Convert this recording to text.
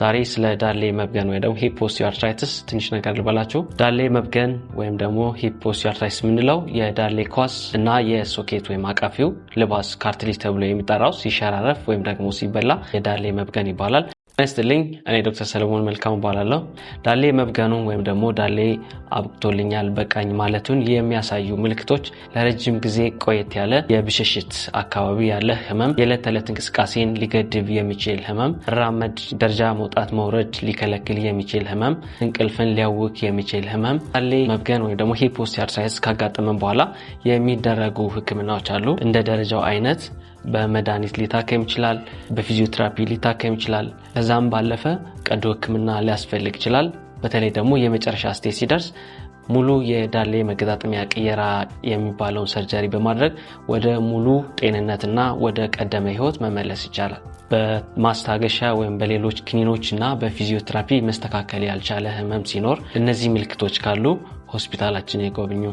ዛሬ ስለ ዳሌ መብገን ወይ ደግሞ ሂፕ ኦስቲዮአርትራይቲስ ትንሽ ነገር ልበላችሁ። ዳሌ መብገን ወይም ደግሞ ሂፕ ኦስቲዮአርትራይቲስ የምንለው የዳሌ ኳስ እና የሶኬት ወይም አቃፊው ልባስ ካርትሌጅ ተብሎ የሚጠራው ሲሸራረፍ ወይም ደግሞ ሲበላ የዳሌ መብገን ይባላል። ነስትልኝ እኔ ዶክተር ሰለሞን መልካም ባላለው ዳሌ መብገኑ ወይም ደግሞ ዳሌ አብቅቶልኛል በቃኝ ማለቱን የሚያሳዩ ምልክቶች ለረጅም ጊዜ ቆየት ያለ የብሽሽት አካባቢ ያለ ህመም፣ የዕለት ተዕለት እንቅስቃሴን ሊገድብ የሚችል ህመም፣ ራመድ ደረጃ መውጣት መውረድ ሊከለክል የሚችል ህመም፣ እንቅልፍን ሊያውክ የሚችል ህመም። ዳሌ መብገን ወይም ደግሞ ሂፕ ኦስቲዮአርትራይቲስ ካጋጠመን በኋላ የሚደረጉ ህክምናዎች አሉ። እንደ ደረጃው አይነት በመድኃኒት ሊታከም ይችላል፣ በፊዚዮቴራፒ ሊታከም ይችላል። ከዛም ባለፈ ቀዶ ህክምና ሊያስፈልግ ይችላል። በተለይ ደግሞ የመጨረሻ ስቴጅ ሲደርስ ሙሉ የዳሌ መገጣጠሚያ ቅየራ የሚባለውን ሰርጀሪ በማድረግ ወደ ሙሉ ጤንነትና ወደ ቀደመ ህይወት መመለስ ይቻላል። በማስታገሻ ወይም በሌሎች ክኒኖችና በፊዚዮቴራፒ መስተካከል ያልቻለ ህመም ሲኖር እነዚህ ምልክቶች ካሉ ሆስፒታላችን ይጎብኙ።